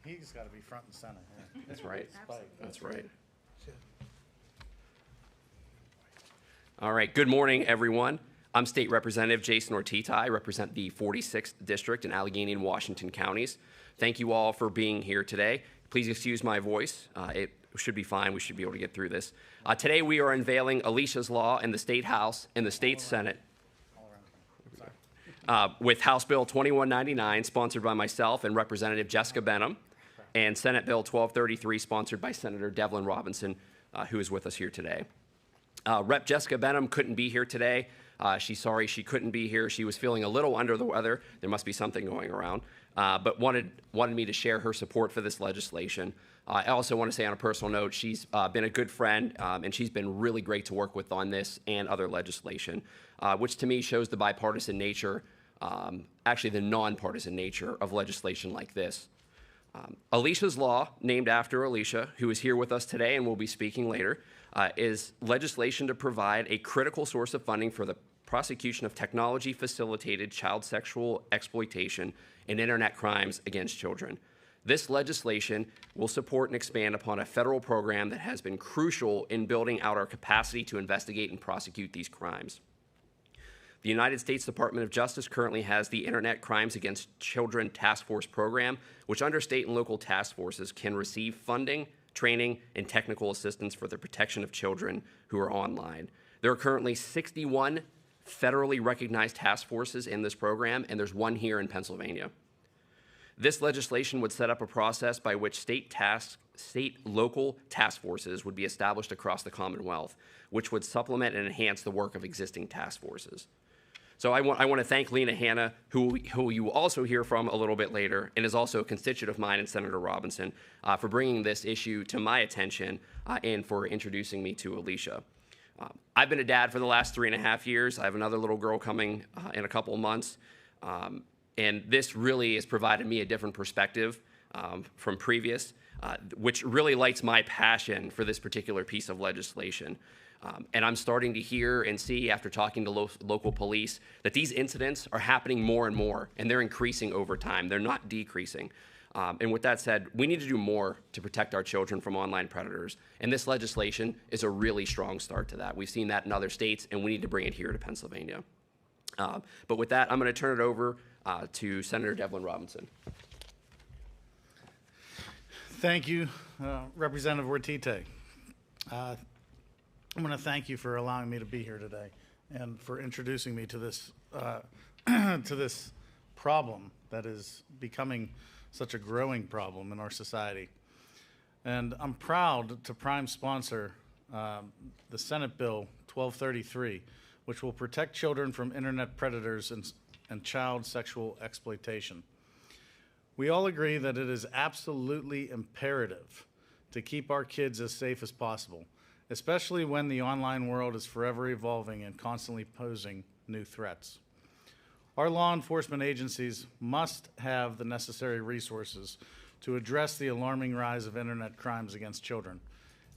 He's got to be front and center. Yeah. That's right. That's right. All right. Good morning, everyone. I'm State Representative Jason Ortitay. I represent the 46th District in Allegheny and Washington counties. Thank you all for being here today. Please excuse my voice. It should be fine. We should be able to get through this. Today we are unveiling Alicia's Law in the State House and the State Senate with House Bill 2199, sponsored by myself and Representative Jessica Benham, and Senate Bill 1233, sponsored by Senator Devlin Robinson, who is with us here today. Rep. Jessica Benham couldn't be here today. She's sorry she couldn't be here. She was feeling a little under the weather. There must be something going around, but wanted me to share her support for this legislation. I also want to say on a personal note, she's been a good friend, and she's been really great to work with on this and other legislation, which to me shows the bipartisan nature, actually the nonpartisan nature of legislation like this. Alicia's Law, named after Alicia, who is here with us today and will be speaking later, is legislation to provide a critical source of funding for the prosecution of technology-facilitated child sexual exploitation and internet crimes against children. This legislation will support and expand upon a federal program that has been crucial in building out our capacity to investigate and prosecute these crimes. The United States Department of Justice currently has the Internet Crimes Against Children Task Force program, which under state and local task forces can receive funding, training, and technical assistance for the protection of children who are online. There are currently 61 federally recognized task forces in this program, and there's one here in Pennsylvania. This legislation would set up a process by which local task forces would be established across the Commonwealth, which would supplement and enhance the work of existing task forces. So I want to thank Lena Hanna, who you will also hear from a little bit later, and is also a constituent of mine and Senator Robinson, for bringing this issue to my attention and for introducing me to Alicia. I've been a dad for the last 3.5 years. I have another little girl coming in a couple of months. And this really has provided me a different perspective from previous, which really lights my passion for this particular piece of legislation. And I'm starting to hear and see, after talking to local police, that these incidents are happening more and more, and they're increasing over time. They're not decreasing. And with that said, we need to do more to protect our children from online predators. And this legislation is a really strong start to that. We've seen that in other states, and we need to bring it here to Pennsylvania. But with that, I'm going to turn it over to Senator Devlin Robinson. Thank you, Representative Ortitay. I'm going to thank you for allowing me to be here today and for introducing me to this to this problem that is becoming such a growing problem in our society. And I'm proud to prime sponsor the Senate Bill 1233, which will protect children from internet predators and child sexual exploitation. We all agree that it is absolutely imperative to keep our kids as safe as possible, especially when the online world is forever evolving and constantly posing new threats. Our law enforcement agencies must have the necessary resources to address the alarming rise of internet crimes against children,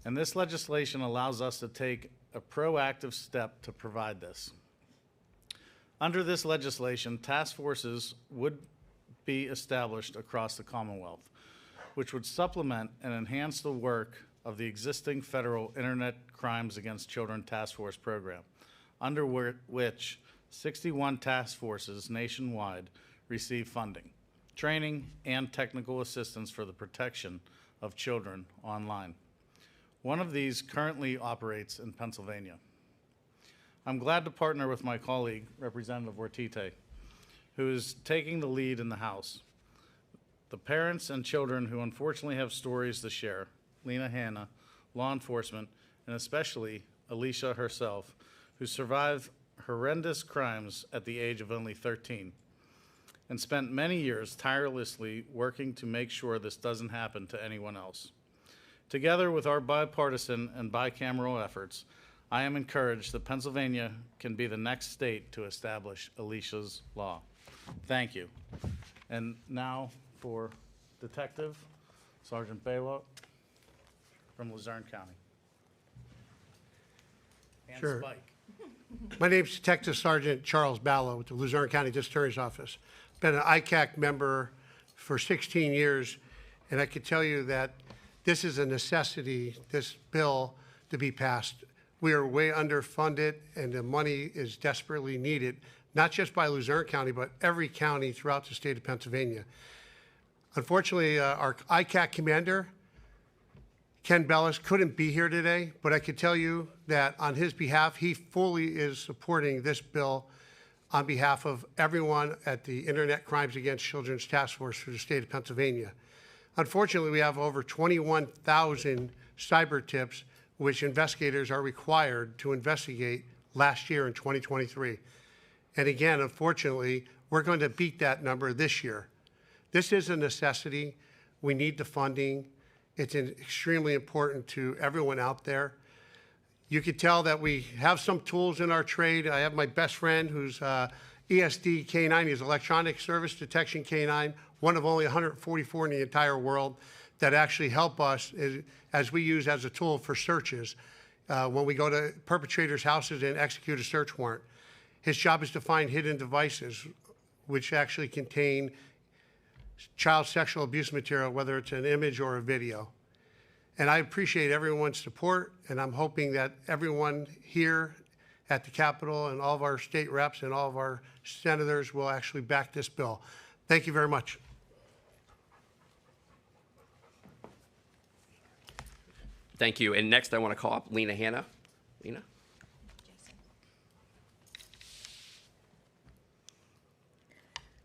and this legislation allows us to take a proactive step to provide this. Under this legislation, task forces would be established across the Commonwealth, which would supplement and enhance the work of the existing federal Internet Crimes Against Children Task Force program, under which 61 task forces nationwide receive funding, training, and technical assistance for the protection of children online. One of these currently operates in Pennsylvania. I'm glad to partner with my colleague, Representative Ortitay, who is taking the lead in the House. The parents and children who unfortunately have stories to share, Lena Hanna, law enforcement, and especially Alicia herself, who survived horrendous crimes at the age of only 13 and spent many years tirelessly working to make sure this doesn't happen to anyone else. Together with our bipartisan and bicameral efforts, I am encouraged that Pennsylvania can be the next state to establish Alicia's Law. Thank you. And now for Detective Sergeant Baylock from Luzerne County. And Sure. Spike. My name is Detective Sergeant Charles Ballo with the Luzerne County District Attorney's Office. Been an ICAC member for 16 years And I can tell you that this is a necessity, this bill, to be passed. We are way underfunded, and the money is desperately needed, not just by Luzerne County, but every county throughout the state of Pennsylvania. Unfortunately, our ICAC commander, Ken Bellis, couldn't be here today, but I can tell you that on his behalf, he fully is supporting this bill on behalf of everyone at the Internet Crimes Against Children's Task Force for the state of Pennsylvania. Unfortunately, we have over 21,000 cyber tips which investigators are required to investigate last year in 2023. And again, unfortunately, we're going to beat that number this year. This is a necessity. We need the funding. It's extremely important to everyone out there. You can tell that we have some tools in our trade. I have my best friend who's ESD K9. He's Electronic Service Detection K9, one of only 144 in the entire world that actually help us as we use as a tool for searches when we go to perpetrators' houses and execute a search warrant. His job is to find hidden devices which actually contain child sexual abuse material, whether it's an image or a video. And I appreciate everyone's support, and I'm hoping that everyone here at the Capitol and all of our state reps and all of our senators will actually back this bill. Thank you very much. Thank you. And next, I want to call up Lena Hanna. Lena?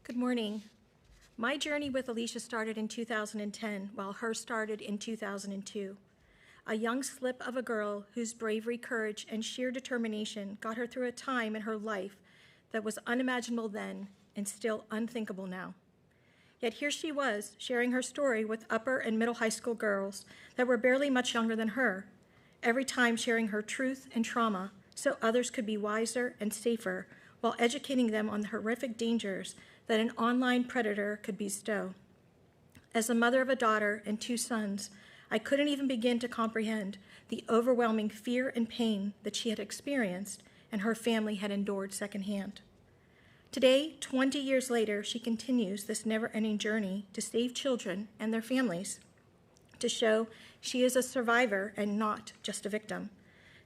Good morning. My journey with Alicia started in 2010, while hers started in 2002. A young slip of a girl whose bravery, courage, and sheer determination got her through a time in her life that was unimaginable then and still unthinkable now. Yet here she was, sharing her story with upper and middle high school girls that were barely much younger than her, every time sharing her truth and trauma so others could be wiser and safer while educating them on the horrific dangers that an online predator could bestow. As a mother of a daughter and 2 sons, I couldn't even begin to comprehend the overwhelming fear and pain that she had experienced and her family had endured secondhand. Today, 20 years later, she continues this never-ending journey to save children and their families, to show she is a survivor and not just a victim,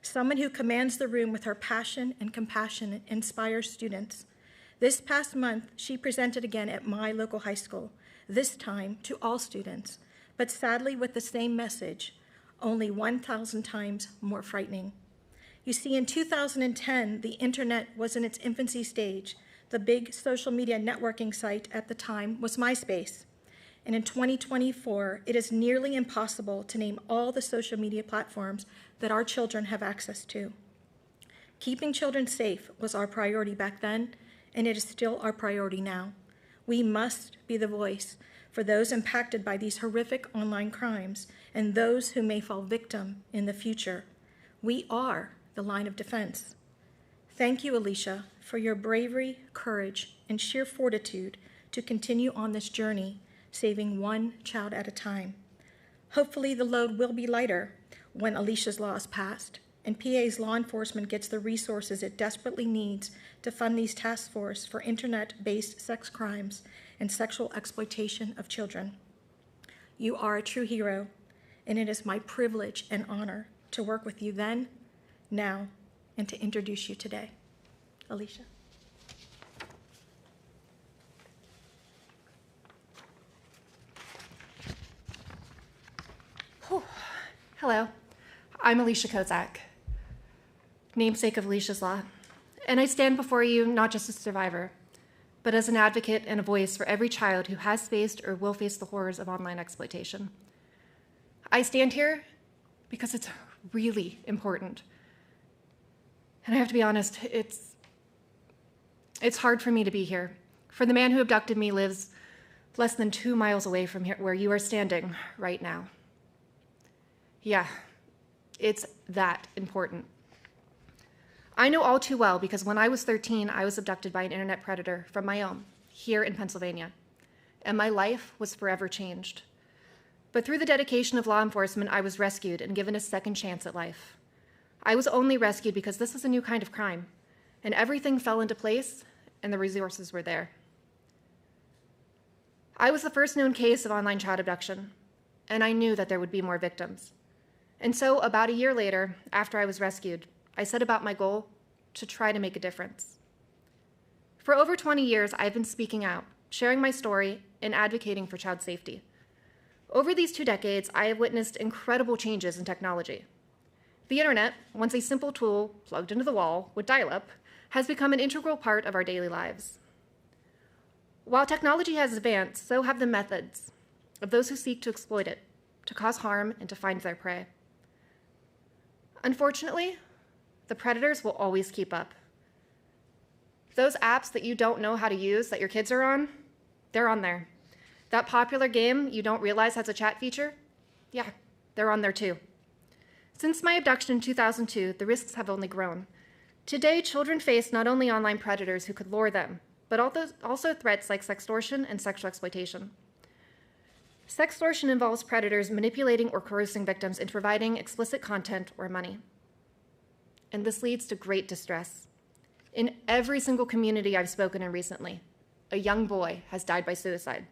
someone who commands the room with her passion and compassion and inspires students. This past month, she presented again at my local high school, this time to all students, but sadly with the same message, only 1,000 times more frightening. You see, in 2010, the internet was in its infancy stage. The big social media networking site at the time was MySpace. And in 2024, it is nearly impossible to name all the social media platforms that our children have access to. Keeping children safe was our priority back then, and it is still our priority now. We must be the voice for those impacted by these horrific online crimes and those who may fall victim in the future. We are the line of defense. Thank you, Alicia, for your bravery, courage, and sheer fortitude to continue on this journey, saving one child at a time. Hopefully the load will be lighter when Alicia's law is passed and PA's law enforcement gets the resources it desperately needs to fund these task force for internet-based sex crimes and sexual exploitation of children. You are a true hero, and it is my privilege and honor to work with you then, now, and to introduce you today. Alicia. Hello, I'm Alicia Kozak, namesake of Alicia's Law, and I stand before you not just as a survivor, but as an advocate and a voice for every child who has faced or will face the horrors of online exploitation. I stand here because it's really important. And I have to be honest, it's hard for me to be here. For the man who abducted me lives less than 2 miles away from here, where you are standing right now. Yeah, it's that important. I know all too well because when I was 13, I was abducted by an internet predator from my own, here in Pennsylvania, and my life was forever changed. But through the dedication of law enforcement, I was rescued and given a second chance at life. I was only rescued because this was a new kind of crime, and everything fell into place, and the resources were there. I was the first known case of online child abduction, and I knew that there would be more victims. And so about a year later, after I was rescued, I set about my goal to try to make a difference. For over 20 years, I've been speaking out, sharing my story, and advocating for child safety. Over these 2 decades, I have witnessed incredible changes in technology. The internet, once a simple tool plugged into the wall with dial-up, has become an integral part of our daily lives. While technology has advanced, so have the methods of those who seek to exploit it, to cause harm, and to find their prey. Unfortunately, the predators will always keep up. Those apps that you don't know how to use that your kids are on, they're on there. That popular game you don't realize has a chat feature, yeah, they're on there too. Since my abduction in 2002, the risks have only grown. Today, children face not only online predators who could lure them, but also threats like sextortion and sexual exploitation. Sextortion involves predators manipulating or coercing victims into providing explicit content or money. And this leads to great distress. In every single community I've spoken in recently, a young boy has died by suicide.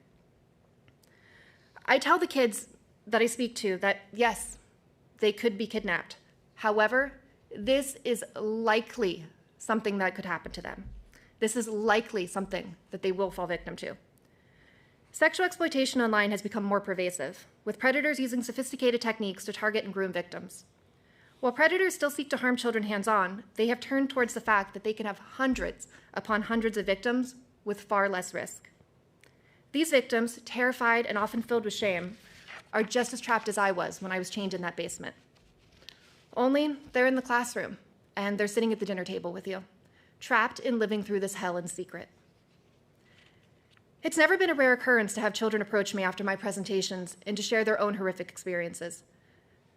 I tell the kids that I speak to that, yes, they could be kidnapped. However, this is likely something that could happen to them. This is likely something that they will fall victim to. Sexual exploitation online has become more pervasive, with predators using sophisticated techniques to target and groom victims. While predators still seek to harm children hands-on, they have turned towards the fact that they can have hundreds upon hundreds of victims with far less risk. These victims, terrified and often filled with shame, are just as trapped as I was when I was chained in that basement. Only they're in the classroom, and they're sitting at the dinner table with you, trapped in living through this hell in secret. It's never been a rare occurrence to have children approach me after my presentations and to share their own horrific experiences.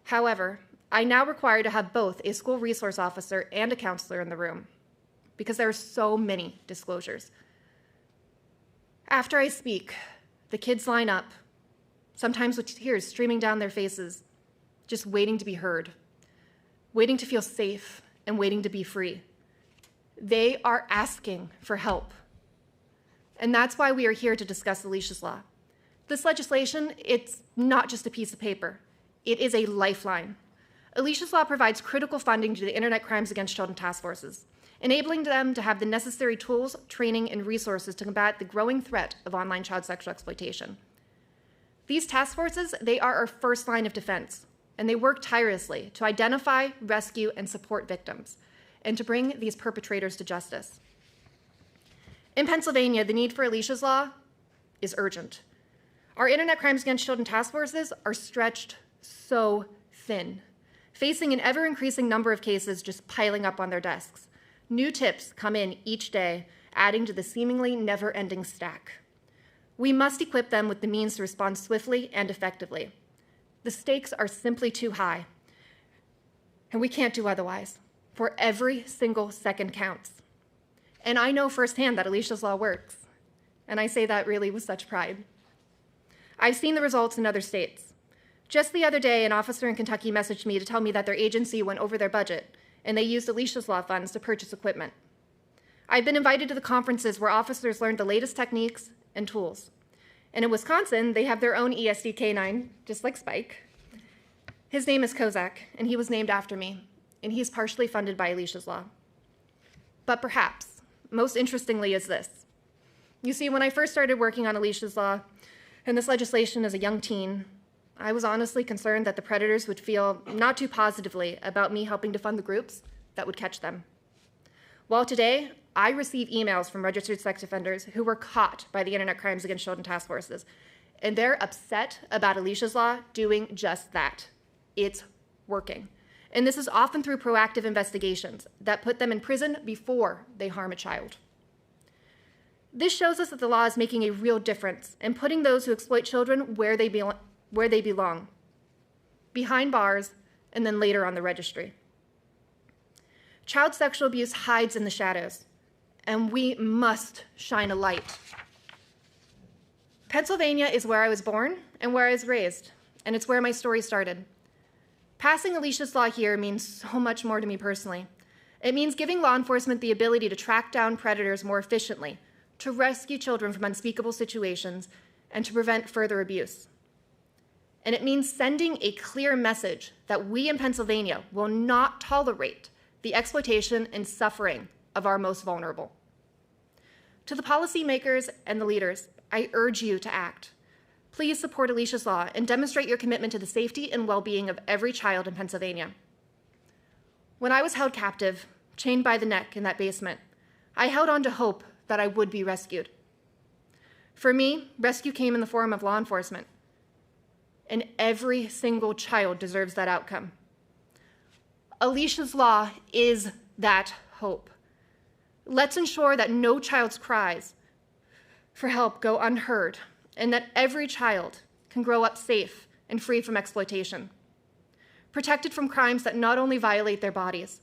However, I now require to have both a school resource officer and a counselor in the room because there are so many disclosures. After I speak, the kids line up, sometimes with tears streaming down their faces, just waiting to be heard, waiting to feel safe, and waiting to be free. They are asking for help. And that's why we are here to discuss Alicia's Law. This legislation, it's not just a piece of paper. It is a lifeline. Alicia's Law provides critical funding to the Internet Crimes Against Children task forces, enabling them to have the necessary tools, training, and resources to combat the growing threat of online child sexual exploitation. These task forces, they are our first line of defense, and they work tirelessly to identify, rescue, and support victims, and to bring these perpetrators to justice. In Pennsylvania, the need for Alicia's Law is urgent. Our Internet Crimes Against Children task forces are stretched so thin, facing an ever-increasing number of cases just piling up on their desks. New tips come in each day, adding to the seemingly never-ending stack. We must equip them with the means to respond swiftly and effectively. The stakes are simply too high, and we can't do otherwise, for every single second counts. And I know firsthand that Alicia's Law works, and I say that really with such pride. I've seen the results in other states. Just the other day, an officer in Kentucky messaged me to tell me that their agency went over their budget, and they used Alicia's Law funds to purchase equipment. I've been invited to the conferences where officers learned the latest techniques and tools. And in Wisconsin, they have their own ESD K9, just like Spike. His name is Kozak, and he was named after me, and he's partially funded by Alicia's Law. But perhaps, most interestingly is this. You see, when I first started working on Alicia's Law and this legislation as a young teen, I was honestly concerned that the predators would feel not too positively about me helping to fund the groups that would catch them. Well, today, I receive emails from registered sex offenders who were caught by the Internet Crimes Against Children task forces, and they're upset about Alicia's Law doing just that. It's working. And this is often through proactive investigations that put them in prison before they harm a child. This shows us that the law is making a real difference in putting those who exploit children where they belong, behind bars, and then later on the registry. Child sexual abuse hides in the shadows, and we must shine a light. Pennsylvania is where I was born and where I was raised, and it's where my story started. Passing Alicia's Law here means so much more to me personally. It means giving law enforcement the ability to track down predators more efficiently, to rescue children from unspeakable situations, and to prevent further abuse. And it means sending a clear message that we in Pennsylvania will not tolerate the exploitation and suffering of our most vulnerable. To the policymakers and the leaders, I urge you to act. Please support Alicia's law and demonstrate your commitment to the safety and well-being of every child in Pennsylvania. When I was held captive, chained by the neck in that basement, I held on to hope that I would be rescued. For me, rescue came in the form of law enforcement, and every single child deserves that outcome. Alicia's law is that hope. Let's ensure that no child's cries for help go unheard, and that every child can grow up safe and free from exploitation, protected from crimes that not only violate their bodies,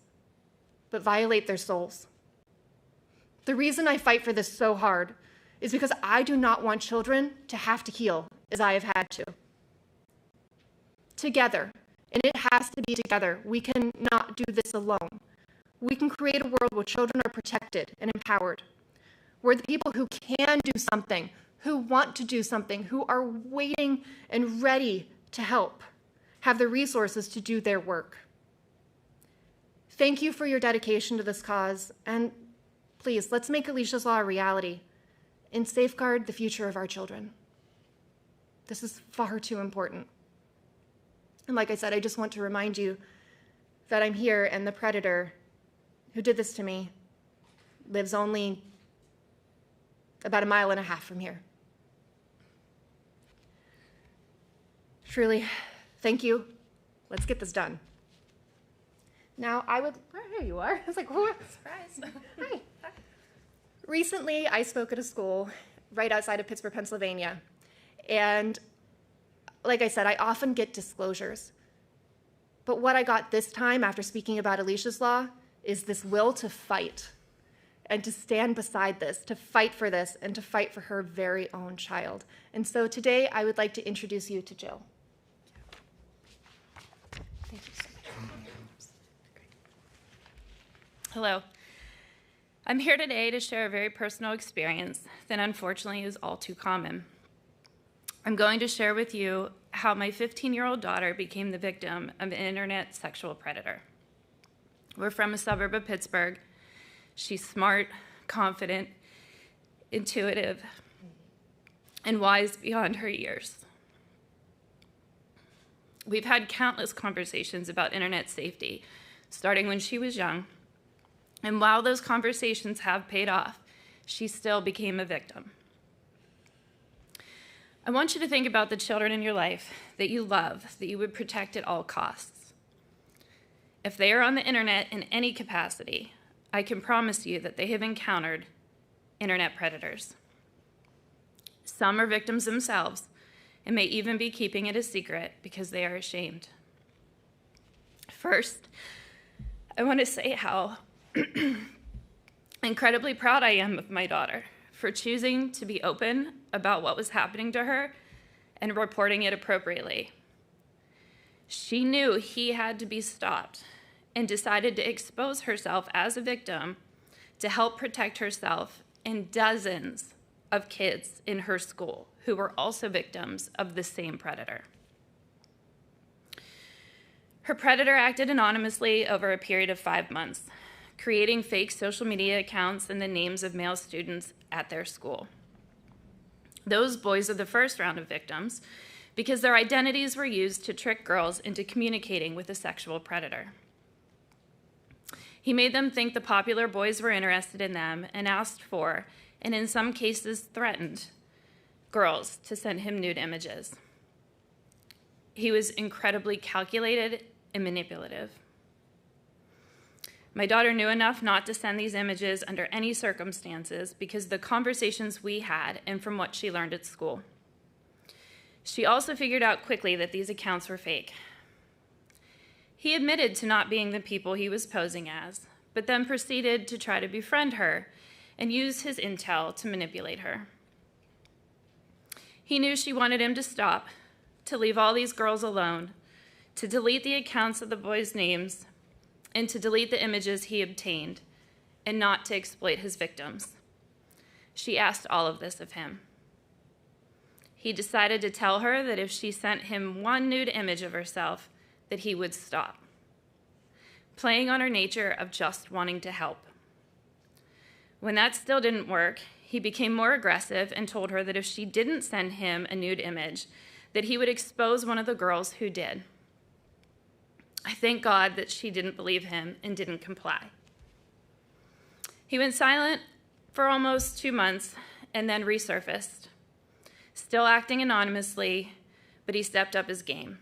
but violate their souls. The reason I fight for this so hard is because I do not want children to have to heal as I have had to. Together, and it has to be together, we cannot do this alone. We can create a world where children are protected and empowered, where the people who can do something, who want to do something, who are waiting and ready to help, have the resources to do their work. Thank you for your dedication to this cause, and please, let's make Alicia's law a reality and safeguard the future of our children. This is far too important. And like I said, I just want to remind you that I'm here, and the predator who did this to me lives only about 1.5 miles from here. Truly, thank you. Let's get this done. Now, here you are. I was like, whoa, surprise. Hi. Recently, I spoke at a school right outside of Pittsburgh, Pennsylvania. And like I said, I often get disclosures. But what I got this time after speaking about Alicia's law is this will to fight and to stand beside this, to fight for this, and to fight for her very own child. And so today, I would like to introduce you to Jill. Thank you so much. Hello. I'm here today to share a very personal experience that unfortunately is all too common. I'm going to share with you how my 15-year-old daughter became the victim of an internet sexual predator. We're from a suburb of Pittsburgh. She's smart, confident, intuitive, and wise beyond her years. We've had countless conversations about internet safety, starting when she was young. And while those conversations have paid off, she still became a victim. I want you to think about the children in your life that you love, that you would protect at all costs. If they are on the internet in any capacity, I can promise you that they have encountered internet predators. Some are victims themselves and may even be keeping it a secret because they are ashamed. First, I want to say how incredibly proud I am of my daughter for choosing to be open about what was happening to her and reporting it appropriately. She knew he had to be stopped and decided to expose herself as a victim to help protect herself and dozens of kids in her school who were also victims of the same predator. Her predator acted anonymously over a period of 5 months, creating fake social media accounts in the names of male students at their school. Those boys are the first round of victims because their identities were used to trick girls into communicating with a sexual predator. He made them think the popular boys were interested in them and asked for, and in some cases threatened, girls to send him nude images. He was incredibly calculated and manipulative. My daughter knew enough not to send these images under any circumstances because of the conversations we had and from what she learned at school. She also figured out quickly that these accounts were fake. He admitted to not being the people he was posing as, but then proceeded to try to befriend her and use his intel to manipulate her. He knew she wanted him to stop, to leave all these girls alone, to delete the accounts of the boys' names, and to delete the images he obtained, and not to exploit his victims. She asked all of this of him. he decided to tell her that if she sent him one nude image of herself, that he would stop, playing on her nature of just wanting to help. When that still didn't work, he became more aggressive and told her that if she didn't send him a nude image, that he would expose one of the girls who did. I thank God that she didn't believe him and didn't comply. He went silent for almost 2 months and then resurfaced, still acting anonymously, but he stepped up his game.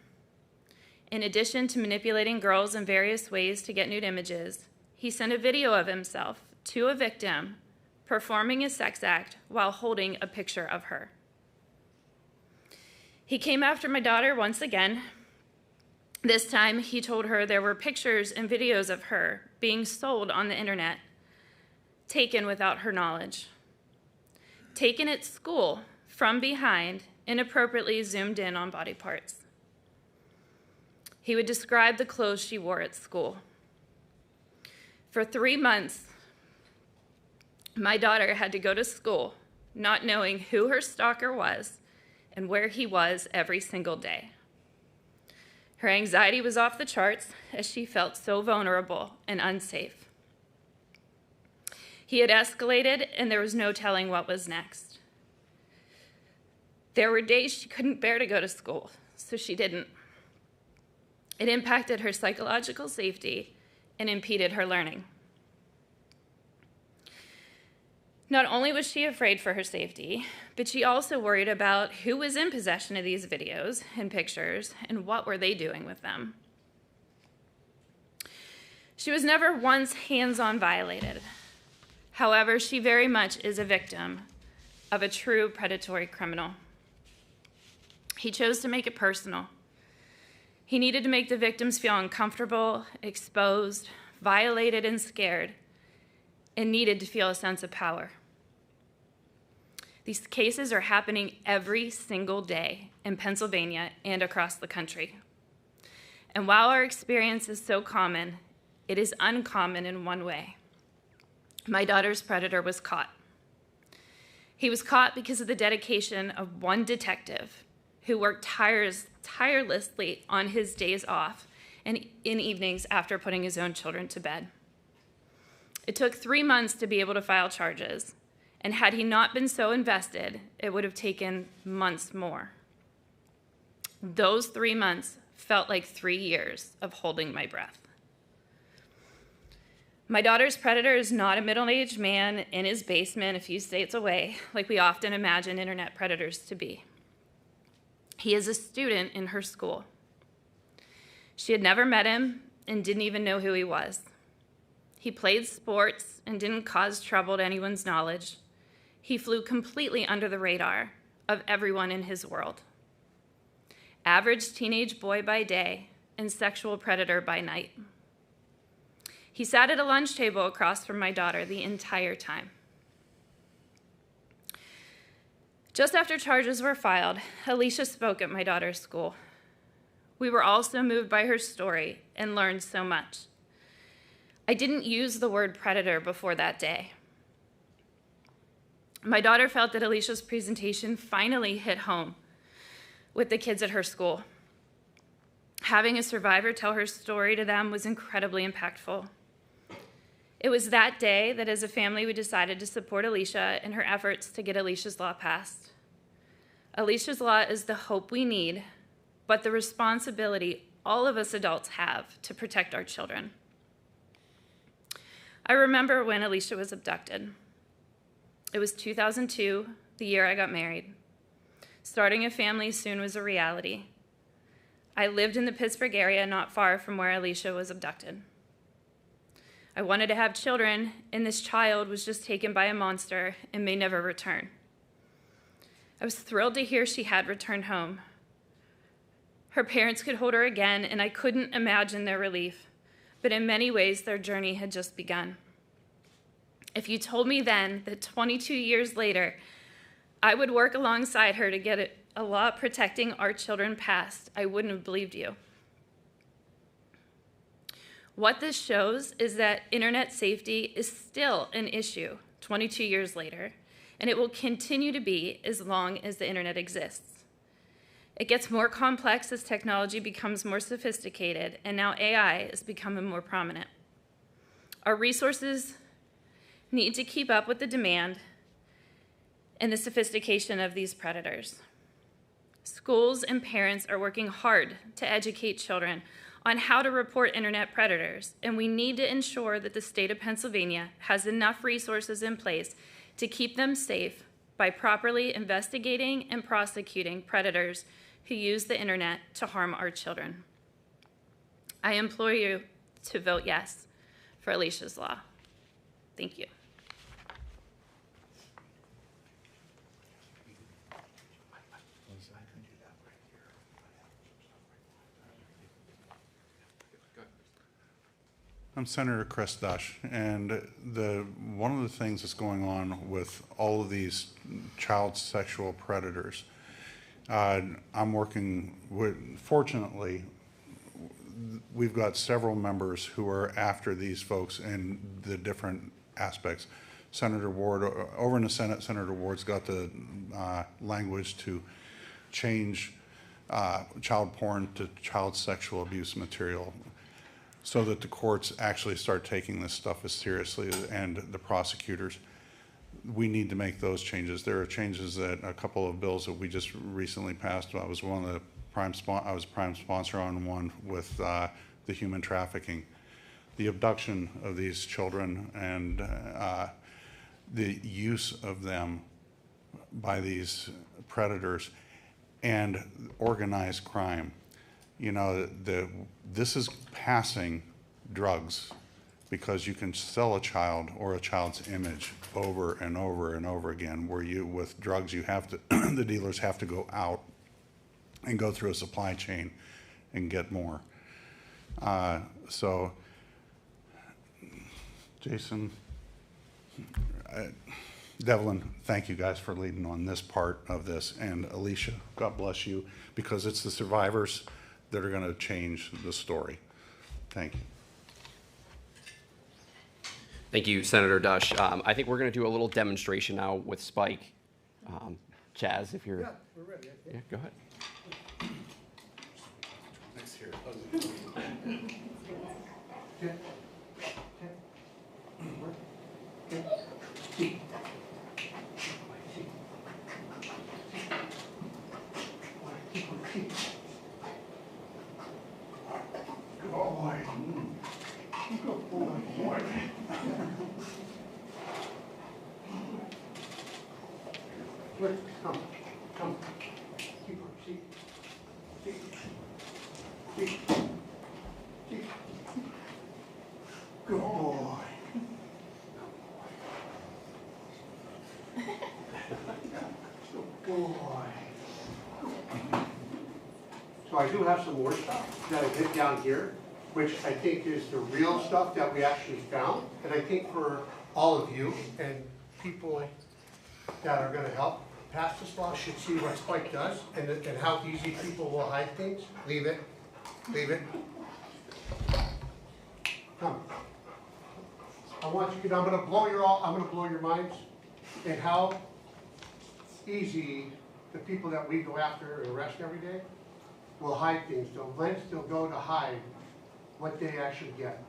In addition to manipulating girls in various ways to get nude images, he sent a video of himself to a victim performing a sex act while holding a picture of her. He came after my daughter once again. This time, he told her there were pictures and videos of her being sold on the internet, taken without her knowledge, taken at school from behind, inappropriately zoomed in on body parts. He would describe the clothes she wore at school. For 3 months, my daughter had to go to school not knowing who her stalker was and where he was every single day. Her anxiety was off the charts as she felt so vulnerable and unsafe. He had escalated, and there was no telling what was next. There were days she couldn't bear to go to school, so she didn't. It impacted her psychological safety and impeded her learning. Not only was she afraid for her safety, but she also worried about who was in possession of these videos and pictures and what were they doing with them. She was never once hands-on violated. However, she very much is a victim of a true predatory criminal. He chose to make it personal. He needed to make the victims feel uncomfortable, exposed, violated, and scared, and needed to feel a sense of power. These cases are happening every single day in Pennsylvania and across the country. And while our experience is so common, it is uncommon in one way. My daughter's predator was caught. He was caught because of the dedication of one detective who worked tirelessly on his days off and in evenings after putting his own children to bed. It took 3 months to be able to file charges, and had he not been so invested, it would have taken months more. Those 3 months felt like 3 years of holding my breath. My daughter's predator is not a middle-aged man in his basement a few states away, like we often imagine internet predators to be. He is a student in her school. She had never met him and didn't even know who he was. He played sports and didn't cause trouble to anyone's knowledge. He flew completely under the radar of everyone in his world. Average teenage boy by day and sexual predator by night. He sat at a lunch table across from my daughter the entire time. Just after charges were filed, Alicia spoke at my daughter's school. We were all so moved by her story and learned so much. I didn't use the word predator before that day. My daughter felt that Alicia's presentation finally hit home with the kids at her school. Having a survivor tell her story to them was incredibly impactful. It was that day that as a family we decided to support Alicia in her efforts to get Alicia's Law passed. Alicia's Law is the hope we need, but the responsibility all of us adults have to protect our children. I remember when Alicia was abducted. It was 2002, the year I got married. Starting a family soon was a reality. I lived in the Pittsburgh area not far from where Alicia was abducted. I wanted to have children, and this child was just taken by a monster and may never return. I was thrilled to hear she had returned home. Her parents could hold her again, and I couldn't imagine their relief, but in many ways their journey had just begun. If you told me then that 22 years later, I would work alongside her to get a law protecting our children passed, I wouldn't have believed you. What this shows is that internet safety is still an issue 22 years later, and it will continue to be as long as the internet exists. It gets more complex as technology becomes more sophisticated, and now AI is becoming more prominent. Our resources need to keep up with the demand and the sophistication of these predators. Schools and parents are working hard to educate children on how to report internet predators, and we need to ensure that the state of Pennsylvania has enough resources in place to keep them safe by properly investigating and prosecuting predators who use the internet to harm our children. I implore you to vote yes for Alicia's Law. Thank you. I'm Senator Chris Dush, and one of the things that's going on with all of these child sexual predators, I'm working with, fortunately, we've got several members who are after these folks in the different aspects. Senator Ward, over in the Senate, Senator Ward's got the language to change child porn to child sexual abuse material, so that the courts actually start taking this stuff as seriously, and the prosecutors. We need to make those changes. There are changes that a couple of bills that we just recently passed. I was one of the prime sponsor on one with the human trafficking, the abduction of these children, and the use of them by these predators, and organized crime. You know, this is passing drugs, because you can sell a child or a child's image over and over and over again, where with drugs, you have to, the dealers have to go out and go through a supply chain and get more. So, Jason, Devlin, thank you guys for leading on this part of this, and Alicia, God bless you, because it's the survivors that are going to change the story. Thank you. Thank you, Senator Dush. I think we're going to do a little demonstration now with Spike. Chaz, if you're... Yeah, we're ready. Yeah, go ahead. Next here. Come. Keep on. See. Good boy. Good boy. So I do have some more stuff that I did down here, which I think is the real stuff that we actually found. And I think for all of you and people that are going to help pass this law should see what Spike does and how easy people will hide things. Leave it. Come. I want you to, I'm going to blow your minds and how easy the people that we go after and arrest every day will hide things. They'll go to hide what they actually get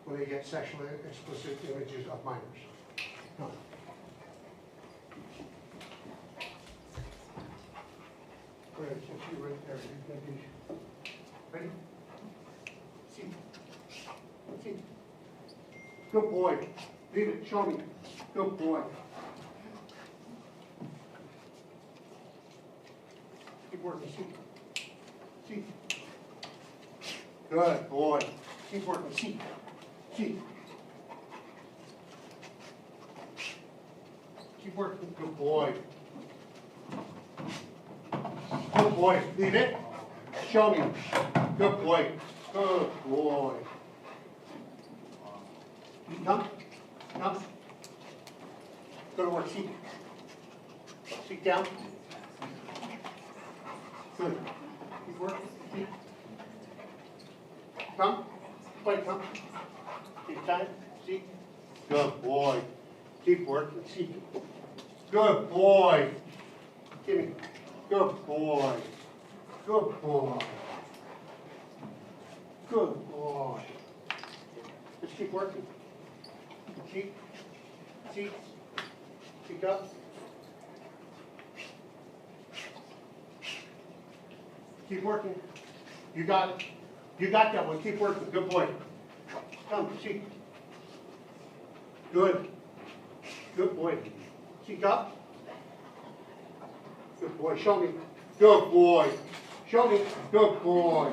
when they get sexually explicit images of minors. Come. Right, you right there. Ready? See. Good boy. Leave it. Show me. Good boy. Keep working. See. Good boy. Keep working. See. Keep working. Good boy. Good boy. Leave it. Show me. Good boy. Good boy. Come. Go to work. Sit down. Good. Keep working. Sit. Come. Boy, come. Take time. See. Good boy. Keep working. See. Good boy. Give me. Good boy. Good boy. Good boy. Let's keep working. Cheek. Cheek. Cheek up. Keep working. You got it. You got that one. Keep working. Good boy. Come, cheek. Good. Good boy. Cheek up. Good boy. Show me. Good boy. Show me. Good boy.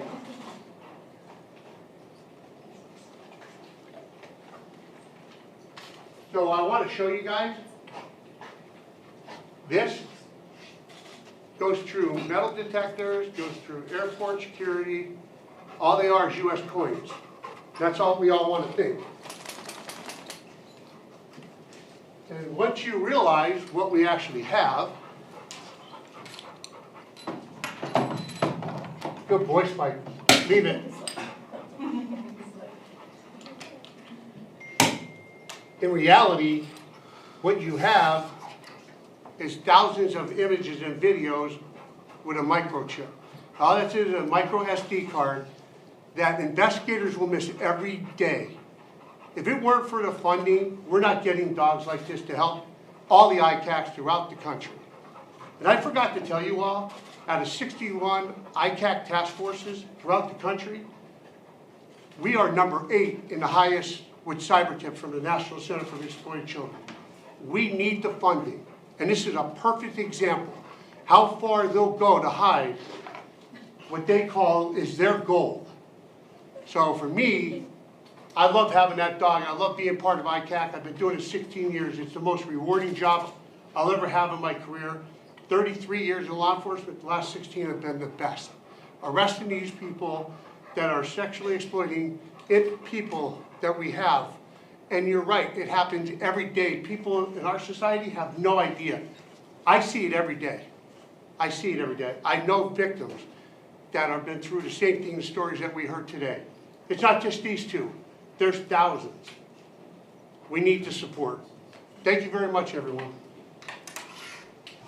So I want to show you guys. This goes through metal detectors, goes through airport security. All they are is U.S. coins. That's all we all want to think. And once you realize what we actually have, good boy, Spike. Leave it. In reality, what you have is thousands of images and videos with a microchip. All that is a micro SD card that investigators will miss every day. If it weren't for the funding, we're not getting dogs like this to help all the ICACs throughout the country. And I forgot to tell you all, out of 61 ICAC task forces throughout the country, we are number 8 in the highest with cyber tips from the National Center for Exploited Children. We need the funding. And this is a perfect example how far they'll go to hide what they call is their gold. So for me, I love having that dog. I love being part of ICAC. I've been doing it 16 years. It's the most rewarding job I'll ever have in my career. 33 years in law enforcement, the last 16 have been the best. Arresting these people that are sexually exploiting people that we have. And you're right, it happens every day. People in our society have no idea. I see it every day. I see it every day. I know victims that have been through the same thing, the stories that we heard today. It's not just these two. There's thousands. We need the support. Thank you very much, everyone.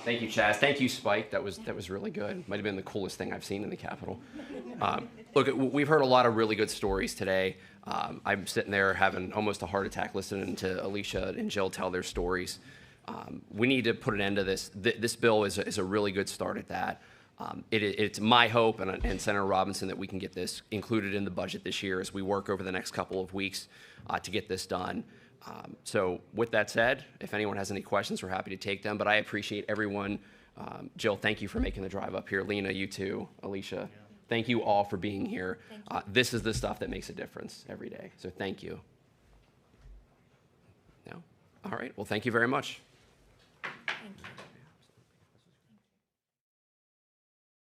Thank you, Chaz. Thank you, Spike. That was really good. Might have been the coolest thing I've seen in the Capitol. Look, we've heard a lot of really good stories today. I'm sitting there having almost a heart attack listening to Alicia and Jill tell their stories. We need to put an end to this. This bill is a really good start at that. It's my hope and Senator Robinson that we can get this included in the budget this year as we work over the next couple of weeks to get this done. So with that said, if anyone has any questions, we're happy to take them. But I appreciate everyone. Jill, thank you for making the drive up here. Lena, you too. Alicia, thank you all for being here. This is the stuff that makes a difference every day. So thank you. No? All right. Well, thank you very much.